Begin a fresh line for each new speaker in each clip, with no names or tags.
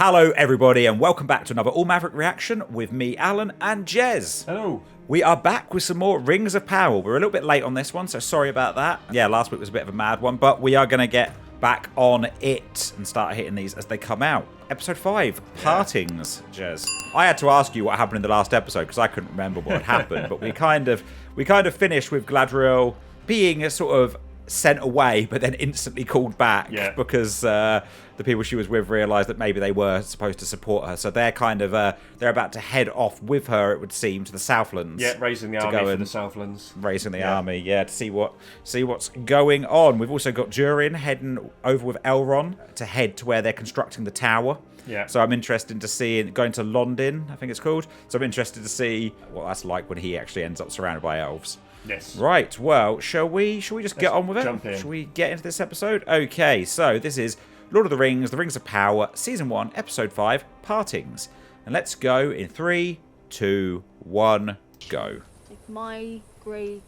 Hello everybody and welcome back to another All Maverick reaction with me, Alan, and Jez.
Hello.
We are back with some more Rings of Power. We're a little bit late on this one, so sorry about that. Yeah, last week was a bit of a mad one, but we are going to get back on it and start hitting these as they come out. Episode 5, Partings, Jez. I had to ask you what happened in the last episode because I couldn't remember what had happened, but we kind of finished with Galadriel being a sort of sent away but then instantly called back because the people she was with realised that maybe they were supposed to support her, so they're kind of they're about to head off with her, it would seem, to the Southlands.
Yeah, raising the army for the Southlands.
Raising the army, to see what's going on. We've also got Durin heading over with Elrond to head to where they're constructing the tower.
Yeah.
So I'm interested to see going to London, I think it's called. So I'm interested to see what that's like when he actually ends up surrounded by elves.
Yes.
Right, well, shall we just get on with it?
Jump in.
Shall we get into this episode? Okay, so this is Lord of the Rings, The Rings of Power, Season 1, Episode 5, Partings. And let's go in 3, 2, 1, go.
Like my great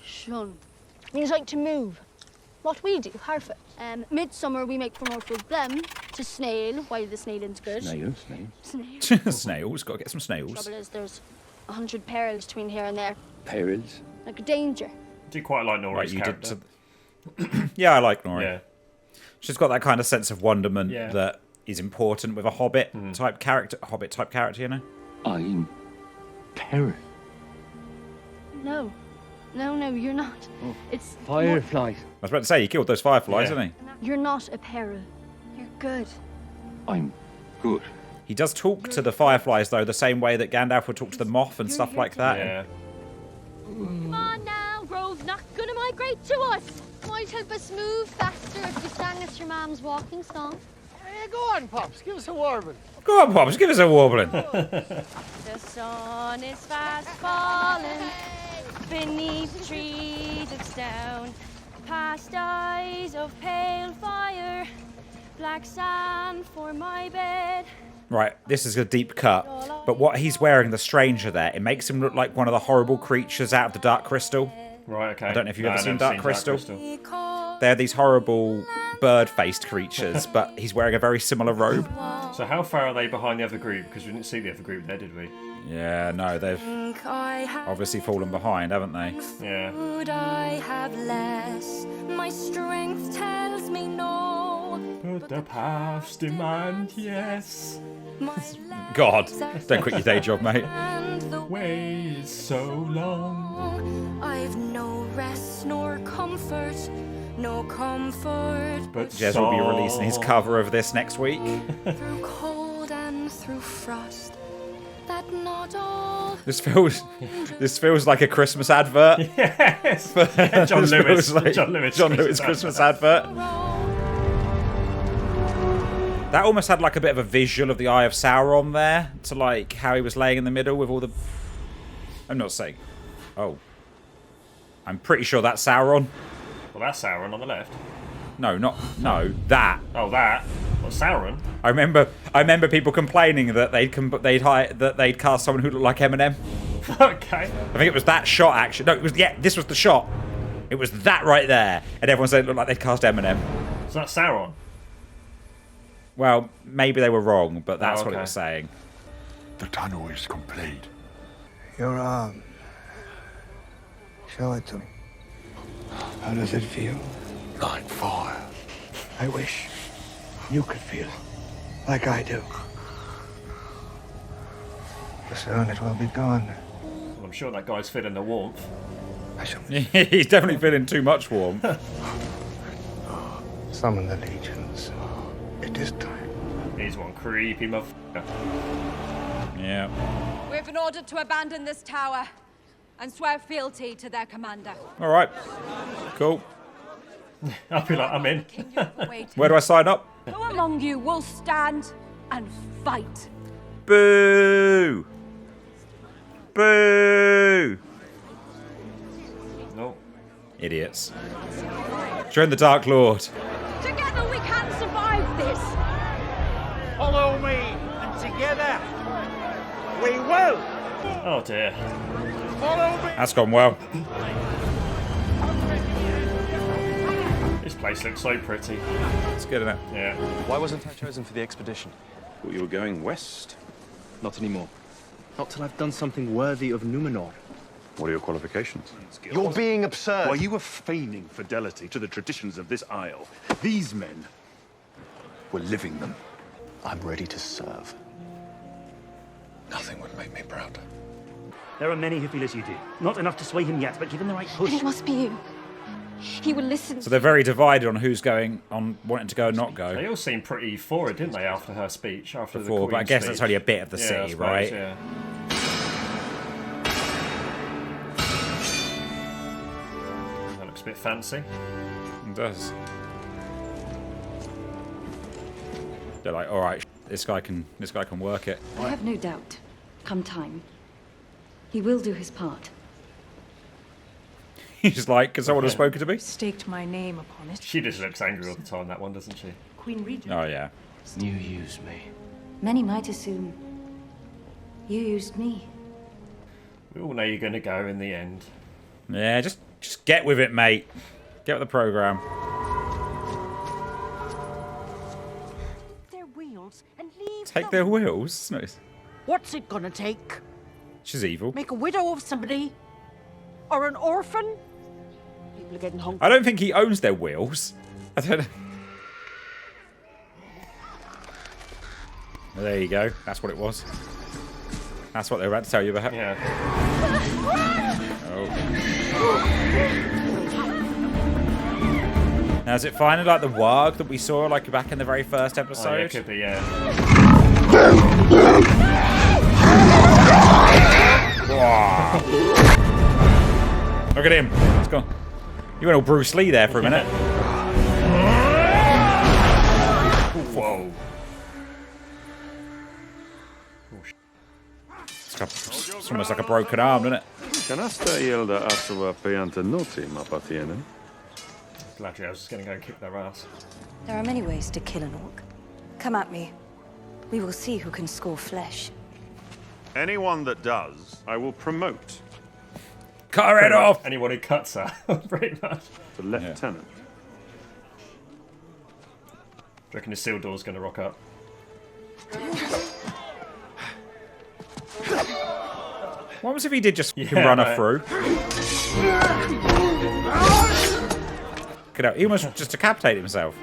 son. Means like to move. What we do, Harfoot. Midsummer we make promote with them to snail, while the snailing's good.
Snail.
Snails, got to get some snails.
Trouble is there's 100 perils between here and there.
Perils?
Like a danger.
I do quite like Nori's character.
Yeah, I like Nori.
Yeah.
She's got that kind of sense of wonderment
Yeah.
that is important with a Hobbit type character. Hobbit type character, you know?
I'm peril.
No, you're not.
Oh.
It's
Fireflies.
I was about to say, you killed those fireflies,
Yeah.
didn't he?
You're not a peril. You're good.
I'm good.
He does talk to the fireflies, though, the same way that Gandalf would talk to the moth and stuff like that.
Yeah.
Come on now, Grove's not gonna migrate to us. Might help us move faster if you sang us your mam's walking song.
Hey, go on, Pops. Give us a warble.
Go on, Pops, give us a warbling.
The sun is fast falling beneath trees of stone, past eyes of pale fire, black sand for my bed.
Right, this is a deep cut, but what he's wearing, the stranger there, it makes him look like one of the horrible creatures out of the Dark Crystal.
Right, okay.
I don't know if you've
No,
ever
I've
seen
never
Dark Crystal. They're these horrible bird-faced creatures, but he's wearing a very similar robe.
So how far are they behind the other group? Because we didn't see the other group there, did we?
Yeah, no, they've obviously fallen behind, haven't they?
Yeah.
Would I have less? My strength tells me no.
But the paths demand yes.
God, don't quit your day job, mate.
And the
Way is so long.
I've no rest nor comfort, no comfort.
But
Jez will be releasing his cover of this next week.
Through cold and through frost, that not all.
This feels like a Christmas advert.
Yes. Yeah, John
This
Lewis.
feels like
John Lewis.
John Lewis Christmas advert. That almost had like a bit of a visual of the Eye of Sauron there, to like how he was laying in the middle with all the... I'm not saying... Oh. I'm pretty sure that's Sauron.
Well, that's Sauron on the left.
No, that.
Oh, that. Well, Sauron.
I remember people complaining that they'd cast someone who looked like Eminem.
Okay.
I think it was that shot, actually. No, this was the shot. It was that right there. And everyone said it looked like they'd cast Eminem.
So that's Sauron.
Well, maybe they were wrong, but that's what it
okay.
was saying.
The tunnel is complete.
Your arm. Show it to me. How does it feel?
Like fire.
I wish you could feel like I do. Soon it will be gone.
Well, I'm sure that guy's feeling the warmth.
I shall
He's definitely feeling too much warmth.
summon the legions. It is time.
He's one creepy motherfucker.
Yeah.
We've been ordered to abandon this tower and swear fealty to their commander.
All right. Cool.
I feel like I'm in.
King, you have waited.
Where do I sign up?
Who among you will stand and fight?
Boo! Boo!
No.
Idiots. Join the Dark Lord.
Together we can survive this.
Follow me, and together we will.
Oh dear.
Follow me.
That's gone well.
This place looks so pretty.
It's good, isn't it?
Yeah.
Why wasn't I chosen for the expedition? Thought you were going west.
Not anymore. Not till I've done something worthy of Numenor.
What are your qualifications?
You're being absurd.
While you were feigning fidelity to the traditions of this isle, these men were living them.
I'm ready to serve.
Nothing would make me prouder.
There are many who feel as you do. Not enough to sway him yet, but give him the right push.
And it must be you. He will listen.
So they're very divided on who's going, on wanting to go and not go.
They all seemed pretty for it, didn't they, after her speech? After
Before,
the
but I
Queen's
guess
speech.
that's only a bit of the
Yeah, I
city,
suppose,
right?
Yeah. That looks a bit fancy.
It does. They're like, all right, this guy can work it.
I have no doubt. Come time, he will do his part.
He's like, can someone have spoken to me?
Staked my name upon it.
She just looks angry all the time, that one, doesn't she?
Queen Regent.
Oh yeah.
You used me.
Many might assume you used me.
We all know you're going to go in the end.
Yeah, just get with it, mate. Get with the program.
Their wheels and leave
Take their wheels. Nice.
What's it gonna take?
She's evil.
Make a widow of somebody? Or an orphan? People are getting hungry.
I don't think he owns their wheels. I don't know. Well, there you go. That's what it was. That's what they were about to tell you about.
Yeah.
Oh. Now, is it finally like the warg that we saw like back in the very first episode?
Oh, yeah, it could be, yeah.
Look at him. He's gone. You went all Bruce Lee there for a minute.
Whoa.
It's almost like a broken arm, isn't it?
Galadriel asua peanta noti mapatienen.
Galadriel's just going to go and kick their ass.
There are many ways to kill an orc. Come at me. We will see who can score flesh.
Anyone that does, I will promote
Cut her head off!
Anyone who cuts her, pretty much.
to lieutenant.
Do you reckon Isildur's going to rock up?
What was if he did just run her through? He almost just decapitated himself.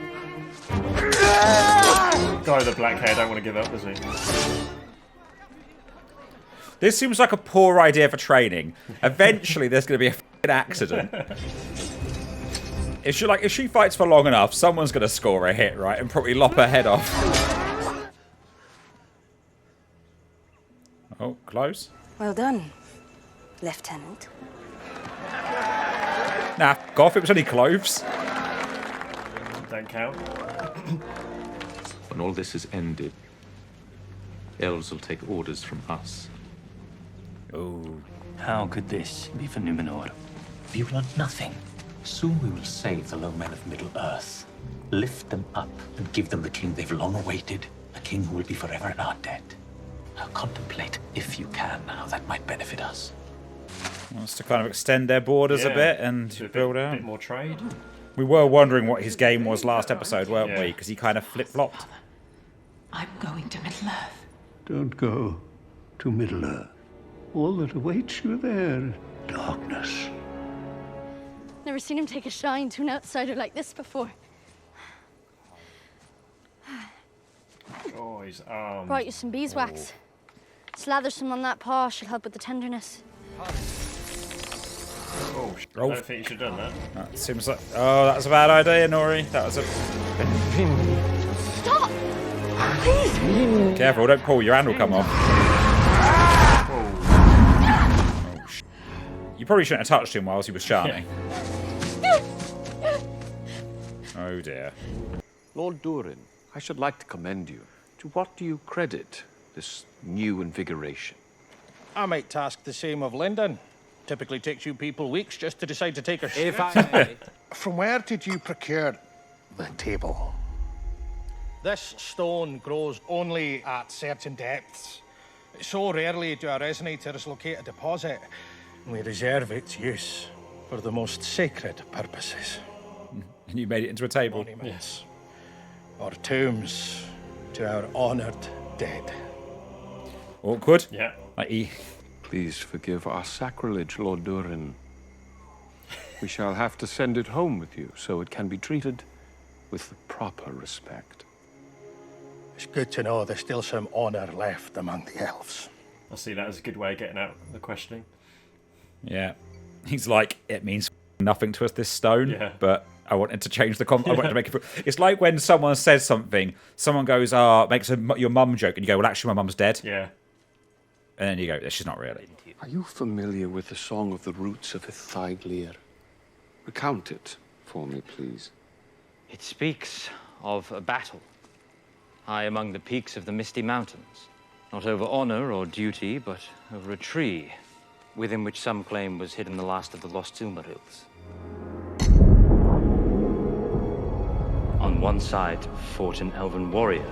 Guy with the black hair don't want to give up, does he?
This seems like a poor idea for training. Eventually, there's going to be a f***ing accident. If she fights for long enough, someone's going to score a hit, right, and probably lop her head off. Oh, close.
Well done, Lieutenant.
Nah, Goth, it was only cloves.
Don't count.
When all this is ended, elves will take orders from us.
Oh.
How could this be for Numenor? We want nothing. Soon we will save the low men of Middle-earth, lift them up, and give them the king they've long awaited, a king who will be forever in our debt. Now contemplate, if you can, how that might benefit us.
Wants to kind of extend their borders a bit and build out.
A bit more trade.
We were wondering what his game was last episode, weren't we? Because he kind of flip-flopped.
I'm going to Middle-earth.
Don't go to Middle-earth. All that awaits you there, darkness.
Never seen him take a shine to an outsider like this before.
Oh, his arm.
Brought you some beeswax. Slather some on that paw, should help with the tenderness.
Oh, I don't think you should have done that.
That seems like... Oh, that was a bad idea, Nori. That was a...
Stop! Please!
Careful, don't pull. Your hand will come off. You probably shouldn't have touched him whilst he was charming. Oh, dear.
Lord Durin, I should like to commend you. To what do you credit this new invigoration?
I might task the same of Lyndon. Typically takes you people weeks just to decide to take a shit.
If I may. From where did you procure the table?
This stone grows only at certain depths. So rarely do our resonators locate a deposit. We reserve its use for the most sacred purposes.
And you made it into a table.
Monuments or tombs to our honoured dead.
Awkward.
Yeah.
Like he...
Please forgive our sacrilege, Lord Durin. We shall have to send it home with you, so it can be treated with the proper respect.
It's good to know there's still some honor left among the elves.
I see that as a good way of getting out the questioning.
Yeah. He's like, it means nothing to us, this stone, but I wanted to change the I wanted to make it... It's like when someone says something, someone goes, makes your mum joke, and you go, well, actually, my mum's dead.
Yeah.
And then you go, she's not really.
Are you familiar with the Song of the Roots of Ithaglir? Recount it for me, please.
It speaks of a battle high among the peaks of the Misty Mountains. Not over honor or duty, but over a tree within which some claim was hidden the last of the lost Silmarils. On one side fought an elven warrior,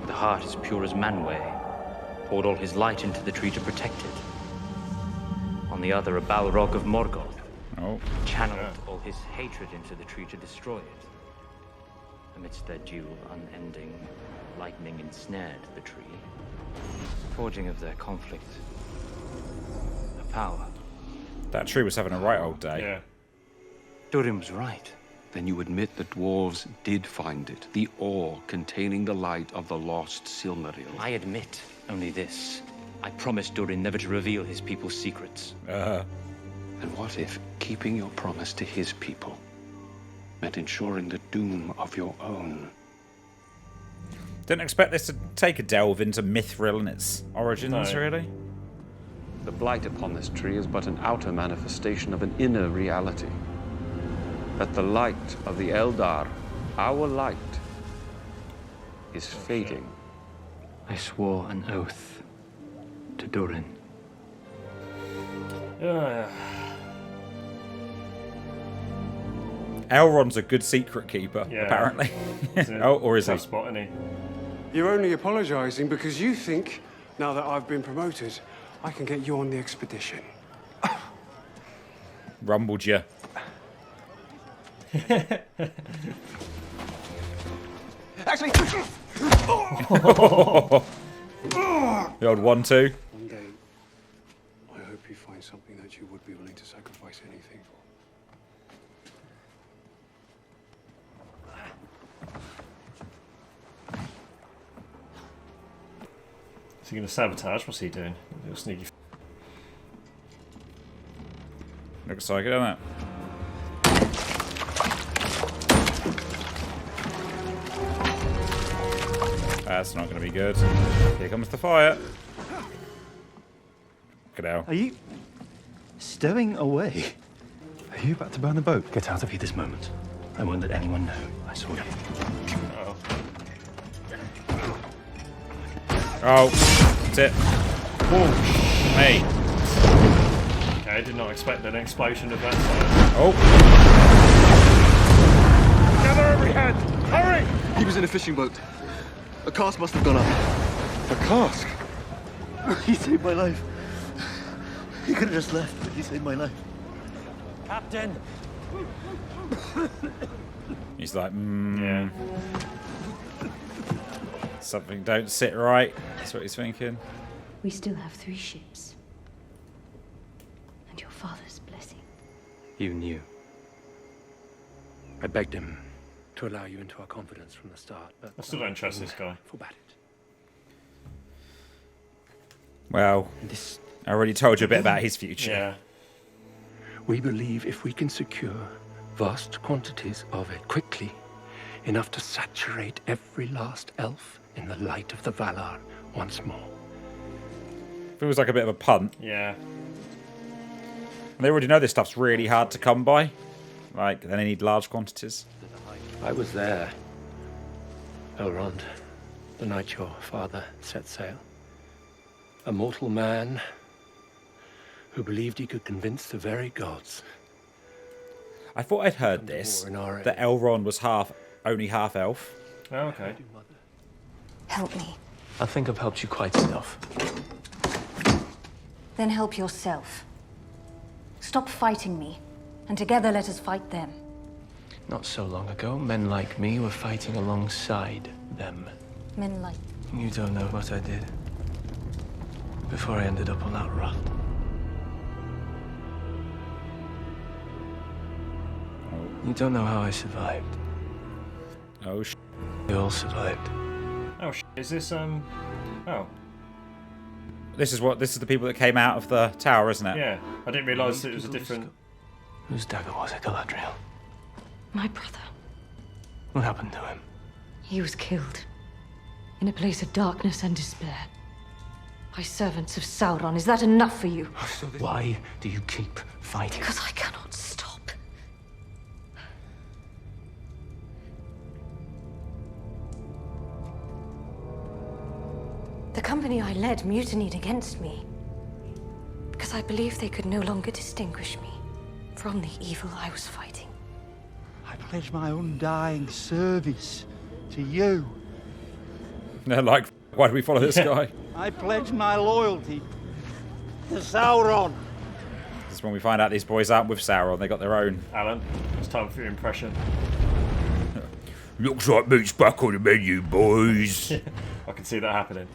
with a heart as pure as Manwë, poured all his light into the tree to protect it. On the other, a Balrog of Morgoth channeled all his hatred into the tree to destroy it. Amidst their duel, unending, lightning ensnared the tree, forging of their conflict a power.
That tree was having a right old day.
Yeah.
Durin was right.
Then you admit the dwarves did find it, the ore containing the light of the lost Silmaril.
I admit only this. I promised Durin never to reveal his people's secrets.
And what if keeping your promise to his people meant ensuring the doom of your own?
Didn't expect this to take a delve into Mithril and its origins, really.
The blight upon this tree is but an outer manifestation of an inner reality. That the light of the Eldar, our light, is fading.
I swore an oath to Durin.
Elrond's a good secret keeper, apparently. Or is he?
Spot, isn't he?
You're only apologising because you think, now that I've been promoted, I can get you on the expedition.
Rumbled you.
Actually...
The old 1-2.
One day, I hope you find something that you would be willing to sacrifice anything for.
Is he going to sabotage? What's he doing? Little sneaky.
Looks like it, doesn't it? That's not going to be good. Here comes the fire. Get out.
Are you stowing away? Are you about to burn the boat? Get out of here this moment. I won't let anyone know I saw you.
Oh, that's it.
Whoa.
Hey.
Okay, I did not expect an explosion of that side.
Oh.
Gather every hand! Hurry!
He was in a fishing boat. A cask must have gone up.
A cask?
He saved my life. He could have just left, but he saved my life.
Captain!
He's like, yeah. Something don't sit right. That's what he's thinking.
We still have 3 ships. And your father's blessing.
You knew.
I begged him to allow you into our confidence from the start, but
I still don't trust this guy.
Forbade it.
Well, I already told you a bit about his future.
Yeah.
We believe if we can secure vast quantities of it quickly, enough to saturate every last elf in the light of the Valar once more.
Feels like a bit of a punt.
Yeah.
And they already know this stuff's really hard to come by. Like, they need large quantities.
I was there, Elrond, the night your father set sail. A mortal man who believed he could convince the very gods.
I thought I'd heard this, that Elrond was only half elf.
Oh, okay.
Help me.
I think I've helped you quite enough.
Then help yourself. Stop fighting me, and together let us fight them.
Not so long ago, men like me were fighting alongside them.
Men like
You don't know what I did before I ended up on that raft. You don't know how I survived.
Oh,
We all survived.
Oh, is this, oh.
This is the people that came out of the tower, isn't it?
Yeah, I didn't realise it was a different...
Whose dagger was it, Galadriel?
My brother.
What happened to him?
He was killed. In a place of darkness and despair. By servants of Sauron. Is that enough for you?
Why do you keep fighting?
Because I cannot stop. The company I led mutinied against me. Because I believed they could no longer distinguish me from the evil I was fighting.
I pledge my undying service to you.
They're like, why do we follow this guy?
I pledge my loyalty to Sauron.
This is when we find out these boys aren't with Sauron. They got their own.
Alan, it's time for your impression.
Looks like meat's back on the menu, boys.
I can see that happening.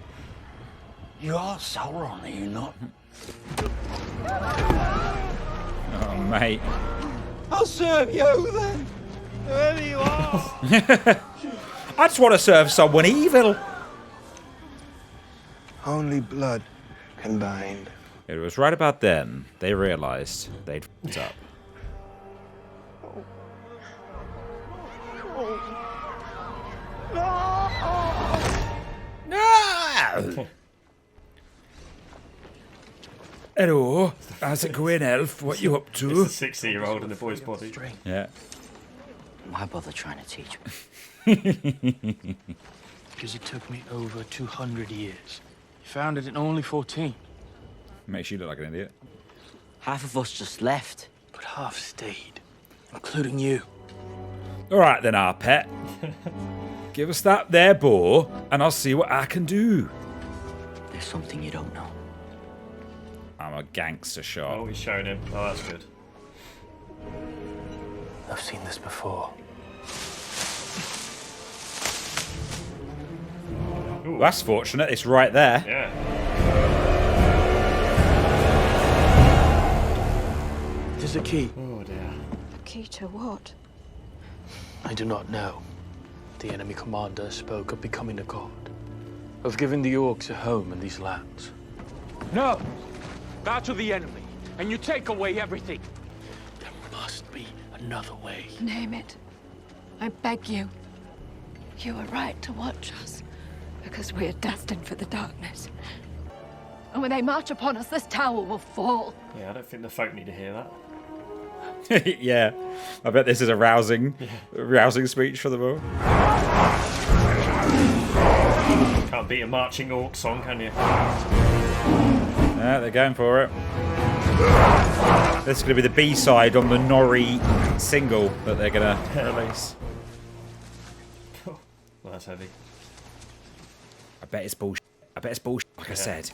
You are Sauron, are you not?
Oh, mate.
I'll serve you then. Whoever you are.
I just want to serve someone evil.
Only blood can bind.
It was right about then they realised they'd f***ed up. No! Hello, how's it going, Elf? What you up to?
It's a 60-year-old in the boy's body.
Yeah.
Why bother trying to teach me?
Because it took me over 200 years. You found it in only 14.
Makes you look like an idiot.
Half of us just left.
But half stayed, including you.
All right then, our pet. Give us that there bow, and I'll see what I can do.
There's something you don't know.
I'm a gangster shot.
Oh, he's showing him. Oh, that's good.
I've seen this before.
Ooh.
That's fortunate. It's right there.
Yeah.
There's a key.
Oh, dear.
Key to what?
I do not know. The enemy commander spoke of becoming a god. Of giving the orcs a home in these lands.
No! Bow to the enemy, and you take away everything.
There must be another way.
Name it. I beg you. You were right to watch us, because we are destined for the darkness. And when they march upon us, this tower will fall.
Yeah, I don't think the folk need to hear that.
Yeah, I bet this is a rousing speech for them all.
Can't beat a marching orc song, can you?
Yeah, they're going for it. This is going to be the B-side on the Nori single that they're going to release.
Well, that's heavy.
I bet it's bullshit. I bet it's bullshit, like I said.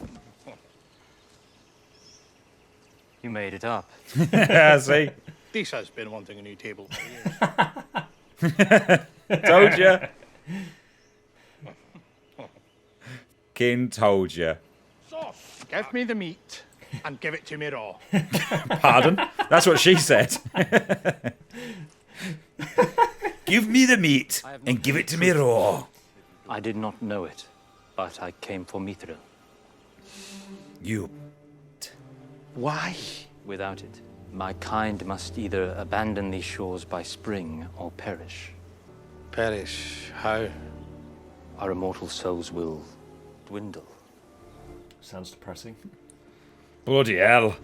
You made it up.
See?
This has been wanting a new table for years.
Told you. King told you.
So, give me the meat and give it to me raw.
Pardon? That's what she said. Give me the meat and give it to me raw.
I did not know it, but I came for Mithril.
You.
Why? Without it, my kind must either abandon these shores by spring or perish.
Perish? How?
Our immortal souls will dwindle.
Sounds depressing.
Bloody hell.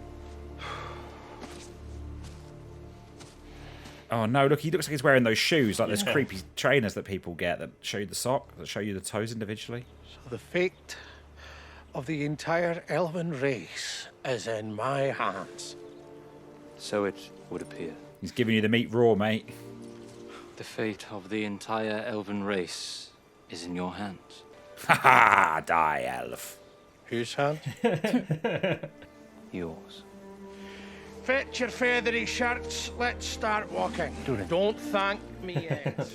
Oh no, look, he looks like he's wearing those shoes, like those creepy trainers that people get that show you the sock, that show you the toes individually.
So the fate of the entire elven race is in my hands.
So it would appear.
He's giving you the meat raw, mate.
The fate of the entire elven race is in your hands.
Ha ha! Die, elf.
Whose hand?
Yours.
Fetch your feathery shirts. Let's start walking. Don't thank me yet.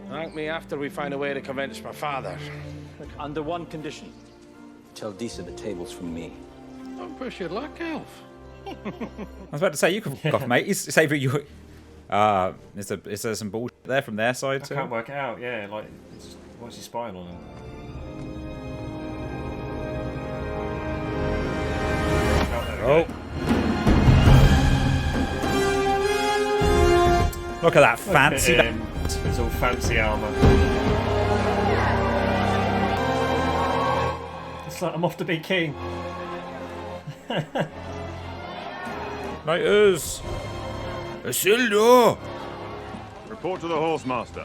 Thank me after we find a way to convince my father.
Under one condition.
Tell Disa the table's from me.
Don't push your luck, Elf.
I was about to say, you can fuck off, mate. He's saving you. Is there some bullshit there from their side
I
too?
can't work it out. Yeah, like, what's he spying on him?
Oh. Look at that fancy.
Look at him. It's all fancy armour. It's like I'm off to be king.
Knighters. Isildur.
Report to the horsemaster.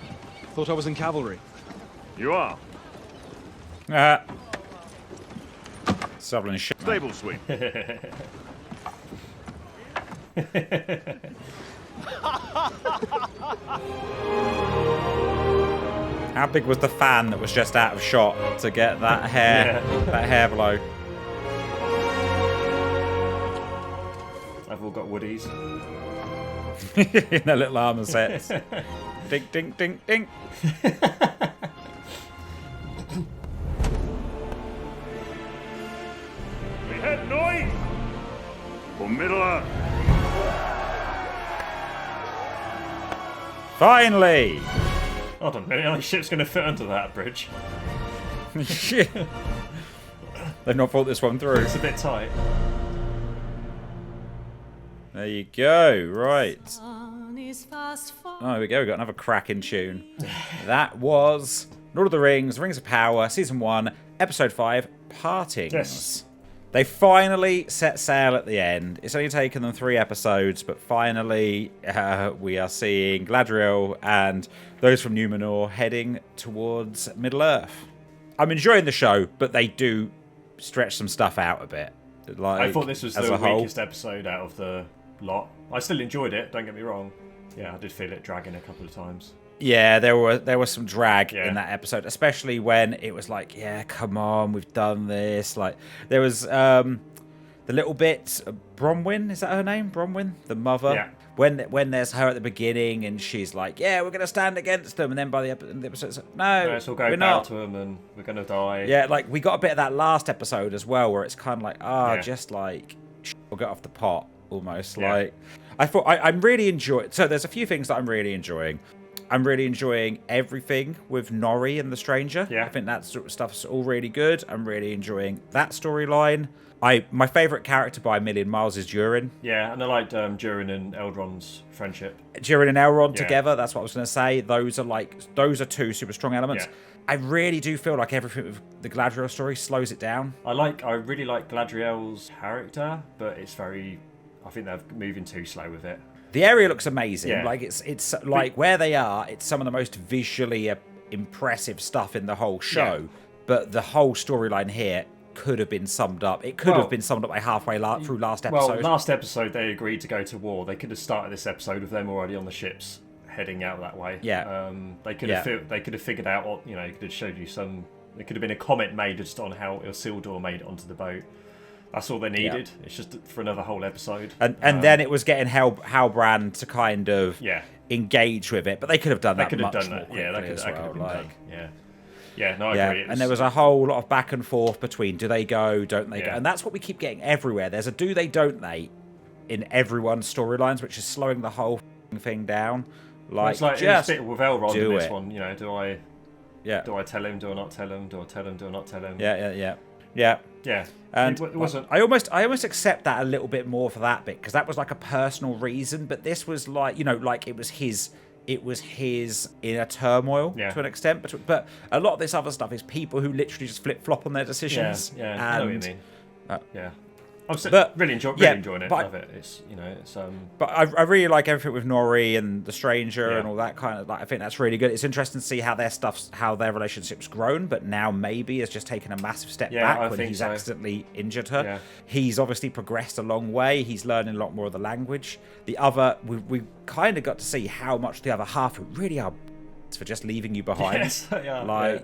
Thought I was in cavalry.
You are.
Shoveling shit.
Stable sweep.
How big was the fan that was just out of shot to get that hair, that hair blow?
I've all got woodies.
In their little armour sets. Dink, dink, dink, dink.
We head Nori for Middle Earth.
Finally!
Hold on a minute, how ship's going to fit under that bridge?
They've not thought this one through.
It's a bit tight.
There you go, right. Oh, here we go, we got another cracking tune. That was Lord of the Rings, Rings of Power, Season 1, Episode 5, Partings.
Yes.
They finally set sail at the end. It's only taken them 3 episodes, but finally we are seeing Galadriel and those from Numenor heading towards Middle-earth. I'm enjoying the show, but they do stretch some stuff out a bit. Like,
I thought this was
as
the
a whole.
weakest episode out of the lot. I still enjoyed it, don't get me wrong. Yeah, I did feel it dragging a couple of times.
Yeah, there was some drag in that episode, especially when it was like, yeah, come on, we've done this. Like, there was the little bit, Bronwyn, is that her name? Bronwyn, the mother.
Yeah.
When there's her at the beginning and she's like, yeah, we're gonna stand against them, and then by the episode, it's like, no,
Let's all go
we're
bow
not.
to them and we're gonna die.
Yeah, like we got a bit of that last episode as well, where it's kind of like,
Yeah.
just like, we'll get off the pot almost.
Yeah.
Like, I thought I'm really enjoying. So there's a few things that I'm really enjoying. I'm really enjoying everything with Nori and the Stranger.
Yeah.
I think that sort of stuff's all really good. I'm really enjoying that storyline. My favourite character by a million miles is Durin.
Yeah, and I liked Durin and Elrond's friendship.
Durin and Elrond
Yeah.
together, that's what I was going to say. Those are 2 super strong elements.
Yeah.
I really do feel like everything with the Galadriel story slows it down.
I really like Galadriel's character, but it's I think they're moving too slow with it.
The area looks amazing.
Yeah.
Like it's like where they are, it's some of the most visually impressive stuff in the whole show.
Yeah.
But the whole storyline here could have been summed up. It could have been summed up by halfway through last episode.
Well, last episode they agreed to go to war. They could have started this episode with them already on the ships heading out that way.
Yeah.
They could have figured out what, could have showed you some. There could have been a comment made just on how Isildur made it onto the boat. That's all they needed. Yeah. It's just for another whole episode.
And then it was getting Halbrand to kind of engage with it, but they could have done that much more quickly as well.
Yeah, no, I agree.
And there was a whole lot of back and forth between do they go, don't they go, and that's what we keep getting everywhere. There's a do they, don't they in everyone's storylines, which is slowing the whole thing down. Like,
it's like
just
bit with Elrond
do
in this
it.
one. Do I tell him? Do I not tell him? Do I tell him? Do I not tell him?
Yeah. And
it wasn't.
I almost accept that a little bit more for that bit, because that was like a personal reason, but this was like, like it was his inner turmoil to an extent. But a lot of this other stuff is people who literally just flip flop on their decisions.
Yeah. I know what you mean.
Yeah.
I'm really enjoying it. Love it. It's
But I really like everything with Nori and the Stranger and all that kind of. Like, I think that's really good. It's interesting to see how their relationship's grown, but now maybe has just taken a massive step back when he's accidentally injured her.
Yeah.
He's obviously progressed a long way. He's learning a lot more of the language. The other, we kind of got to see how much the other half who really are for just leaving you behind.
Yes, they are.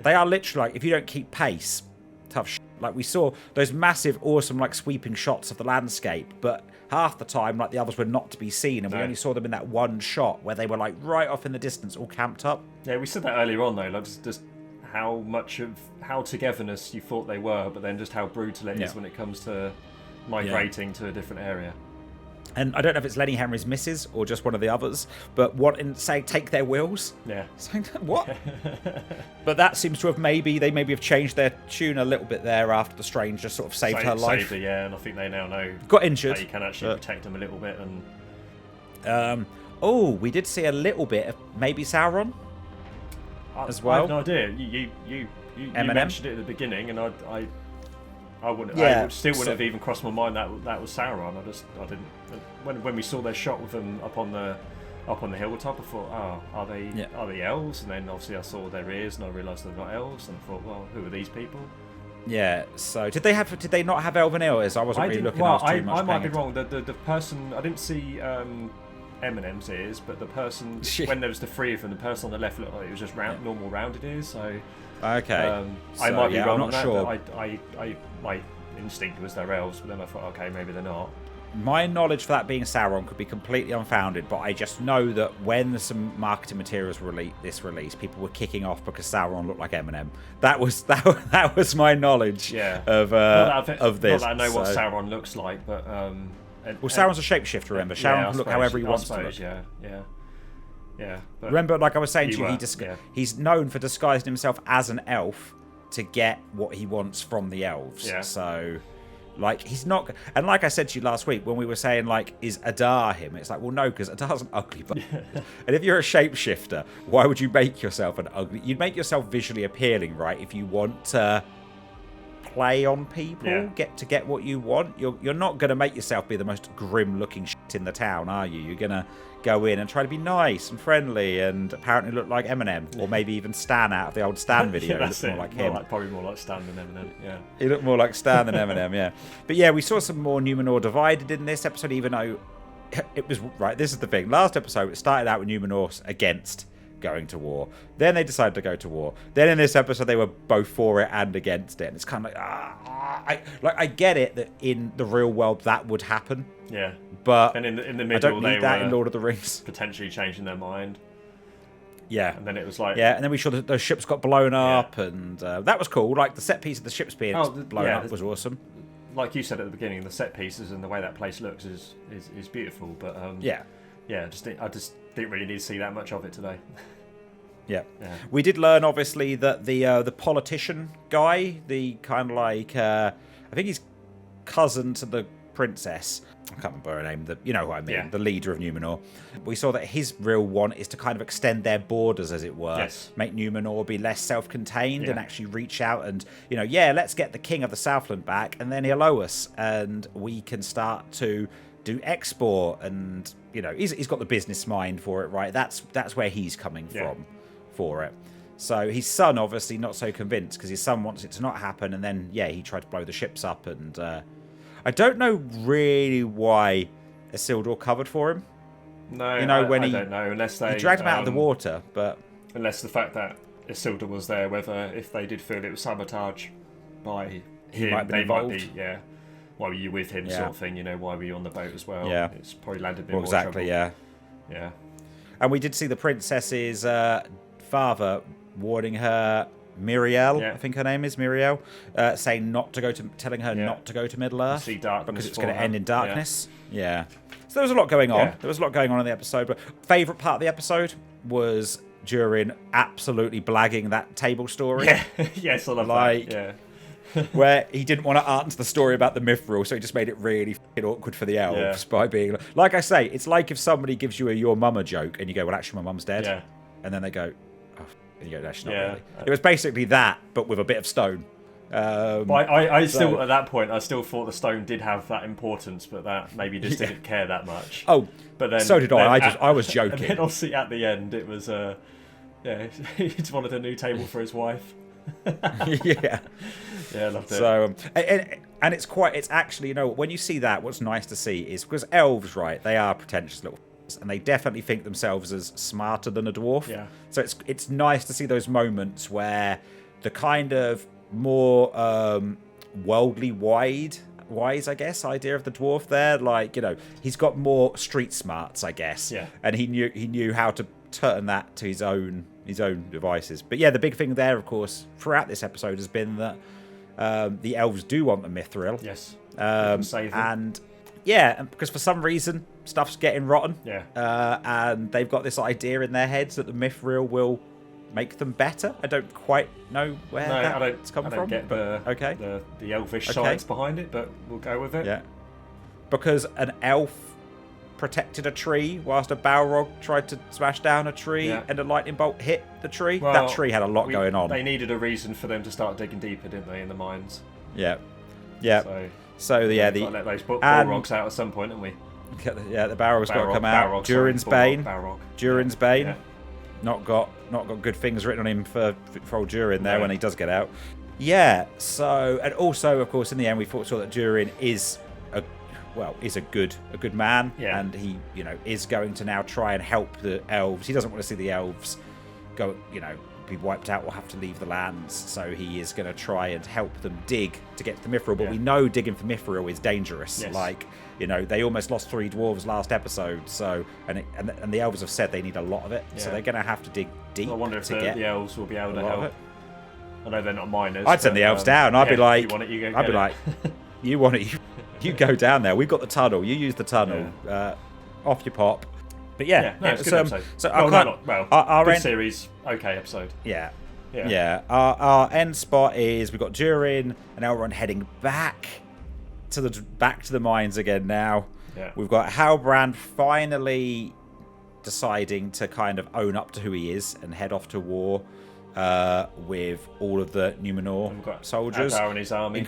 They are literally like, if you don't keep pace, tough shit. Like, we saw those massive, awesome, like, sweeping shots of the landscape, but half the time, like, the others were not to be seen, and we only saw them in that one shot where they were, like, right off in the distance, all camped up.
Yeah, we said that earlier on, though, like, just how togetherness you thought they were, but then just how brutal it is when it comes to migrating to a different area.
And I don't know if it's Lenny Henry's missus or just one of the others, but saying take their wills.
Yeah.
Saying what? But that seems to have they maybe have changed their tune a little bit there after the stranger sort of saved her life.
Saved her, yeah, and I think they now know.
Got injured.
How you can actually protect them a little bit. And
we did see a little bit of maybe Sauron as well.
I have no idea. You mentioned it at the beginning, and I wouldn't. Yeah, I still wouldn't have even crossed my mind that was Sauron. I didn't. When we saw their shot with them up on the hilltop, I thought, are they elves? And then obviously I saw their ears, and I realised they're not elves. And I thought, well, who are these people? Yeah.
So did they not have elven ears? I wasn't really looking. Well,
I might be wrong. The person I didn't see Eminem's ears, but the person when there was the three of them, the person on the left looked like it was just normal rounded ears. So.
Okay.
I might be wrong
I'm not sure.
My instinct was they're elves, but then I thought, okay, maybe they're not.
My knowledge for that being Sauron could be completely unfounded, but I just know that when some marketing materials were released, people were kicking off because Sauron looked like Eminem. That was my knowledge of this.
Not that I know what Sauron looks like, but
Sauron's a shapeshifter. Remember, Sauron can look however he wants to look.
Yeah. But
remember, like I was saying to you, he's known for disguising himself as an elf to get what he wants from the elves.
Yeah.
So, like, he's not. And like I said to you last week when we were saying, like, is Adar him? It's like, well, no, because Adar's an ugly bastard. And if you're a shapeshifter, why would you make yourself an ugly? You'd make yourself visually appealing, right? If you want to play on people, get what you want. You're not going to make yourself be the most grim-looking shit in the town, are you? You're going to go in and try to be nice and friendly and apparently look like Eminem, or maybe even Stan out of the old Stan video.
That's
more like him.
Probably more like Stan than Eminem. Yeah.
He looked more like Stan than Eminem. Yeah. But yeah, we saw some more Numenor divided in this episode, even though it was right. This is the thing. Last episode, it started out with Numenor against going to war. Then they decided to go to war. Then in this episode, they were both for it and against it. And it's kind of like I get it that in the real world that would happen.
Yeah.
But
and in the middle,
I don't need that in Lord of the Rings.
Potentially changing their mind.
Yeah.
And then it was like...
Yeah, and then we saw that those ships got blown up, and that was cool. Like, the set piece of the ships being blown up was awesome.
Like you said at the beginning, the set pieces and the way that place looks is beautiful. But I just didn't really need to see that much of it today.
Yeah. We did learn, obviously, that the politician guy, the kind of like... I think he's cousin to the princess. I can't remember her name. You know who I mean. The leader of Numenor. We saw that his real want is to kind of extend their borders, as it were.
Yes.
Make Numenor be less self-contained and actually reach out and, let's get the king of the Southland back, and then he'll owe us, and we can start to do export, and, he's got the business mind for it, right? That's where he's coming from for it. So his son, obviously, not so convinced, because his son wants it to not happen, and then, he tried to blow the ships up, and... I don't know really why Isildur covered for him.
No, when I don't know. Unless they...
He dragged him out of the water, but...
Unless the fact that Isildur was there, whether if they did feel it was sabotage by him,
might be involved.
Might be, why were you with him sort of thing, why were you on the boat as well?
Yeah.
It's probably landed a bit more trouble.
Yeah. And we did see the princess's father warning her... Miriel, I think her name is Miriel, saying telling her not to go to Middle Earth because it's going to end in darkness. Yeah. So there was a lot going on. There was a lot going on in the episode. But favourite part of the episode was during absolutely blagging that table story.
Yeah. Yes, I love that. Yeah.
Where he didn't want to answer the story about the Mithril, so he just made it really awkward for the elves by being like I say, it's like if somebody gives you a your mama joke and you go, well, actually, my mum's dead.
Yeah.
And then they go, and you go, actually, not really. It was basically that, but with a bit of stone.
I still, at that point, I still thought the stone did have that importance, but that maybe just didn't care that much.
Oh,
but then
so did I. I was joking.
And then obviously at the end, it was, he just wanted a new table for his wife.
Yeah,
I loved it.
So, and it's actually, when you see that, what's nice to see is because elves, right? They are pretentious little. And they definitely think themselves as smarter than a dwarf.
Yeah.
So it's nice to see those moments where the kind of more worldly wise, I guess, idea of the dwarf there, like, he's got more street smarts, I guess.
Yeah.
And he knew how to turn that to his own devices. But yeah, the big thing there, of course, throughout this episode has been that the elves do want the mithril.
Yes.
Save them. And yeah, because for some reason stuff's getting rotten.
Yeah.
And they've got this idea in their heads that the mithril will make them better. I don't quite know where that's coming from.
Get the elvish science behind it, but we'll go with it.
Yeah. Because an elf protected a tree whilst a Balrog tried to smash down a tree and a lightning bolt hit the tree.
Well,
that tree had a lot going on.
They needed a reason for them to start digging deeper, didn't they, in the mines?
Yeah. Yeah. So yeah,
got to let those Balrogs out at some point, haven't we?
Yeah, the Balrog's got to come out. Durin's Bane. Durin's Bane. Not got good things written on him for old Durin there when he does get out. Yeah. So, and also, of course, in the end, we saw that Durin is a good man, and he is going to now try and help the elves. He doesn't want to see the elves go be wiped out or have to leave the lands, so he is going to try and help them dig to get to the mithril. But we know digging for mithril is dangerous. They almost lost 3 dwarves last episode, so and the elves have said they need a lot of it, so they're going to have to dig deep.
I wonder if the elves will be able to help. I know they're not miners.
I'd send the elves down. I'd be like,
you want it, you go
I'd be like, you want it, you go down there. We've got the tunnel. You use the tunnel. Off you pop. But
it's a good episode.
So
our good series, okay episode.
Yeah. Our end spot is we've got Durin and Elrond heading back to the mines again now.
Yeah.
We've got Halbrand finally deciding to kind of own up to who he is and head off to war with all of the Numenor soldiers.
Adar and his army.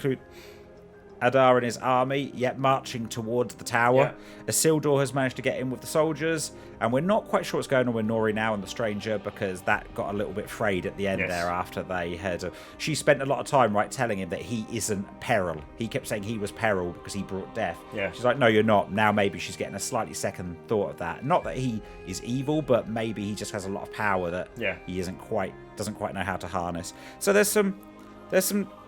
Adar and his army, marching towards the tower. Isildur has managed to get in with the soldiers, and we're not quite sure what's going on with Nori now and the stranger, because that got a little bit frayed at the end there after they had... she spent a lot of time, telling him that he isn't peril. He kept saying he was peril because he brought death.
Yeah.
She's like, no, you're not. Now maybe she's getting a slightly second thought of that. Not that he is evil, but maybe he just has a lot of power that he doesn't quite know how to harness. So there's some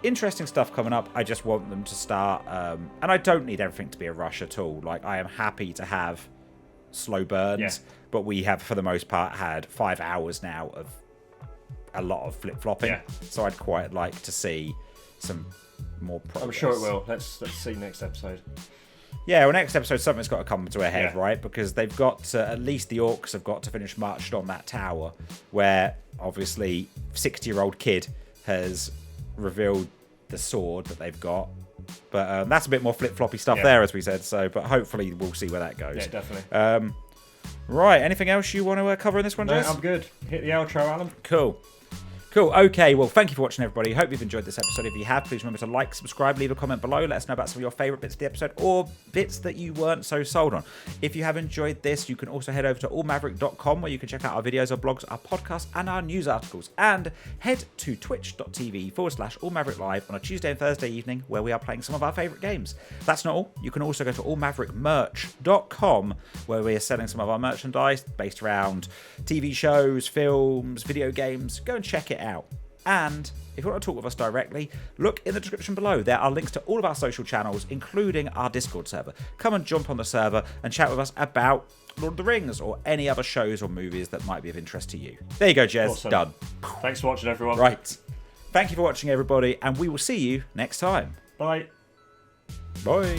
interesting stuff coming up. I just want them to start, and I don't need everything to be a rush at all. I am happy to have slow burns, but we have, for the most part, had 5 hours now of a lot of flip-flopping. So I'd quite like to see some more progress.
I'm sure it will. Let's see next episode.
Yeah, well, next episode, something's got to come to a head, right? Because they've got to, at least the orcs have got to finish marching on that tower, where, obviously, 60-year-old kid has revealed the sword that they've got, but that's a bit more flip-floppy stuff there, as we said. So, but hopefully we'll see where that goes.
Yeah, definitely.
Right, anything else you want to cover in this one, Jess?
No, I'm good. Hit the outro, Alan.
Cool. Okay, well, thank you for watching, everybody. Hope you've enjoyed this episode. If you have, please remember to like, subscribe, leave a comment below. Let us know about some of your favourite bits of the episode or bits that you weren't so sold on. If you have enjoyed this, you can also head over to allmaverick.com, where you can check out our videos, our blogs, our podcasts, and our news articles. And head to twitch.tv/allmavericklive on a Tuesday and Thursday evening, where we are playing some of our favourite games. That's not all. You can also go to allmaverickmerch.com, where we are selling some of our merchandise based around TV shows, films, video games. Go and check it out. And if you want to talk with us directly, look in the description below. There are links to all of our social channels, including our Discord server. Come and jump on the server and chat with us about Lord of the Rings or any other shows or movies that might be of interest to you. There you go, Jez.
Awesome.
Done.
Thanks for watching, everyone.
Right. Thank you for watching, everybody, and we will see you next time.
Bye.
Bye.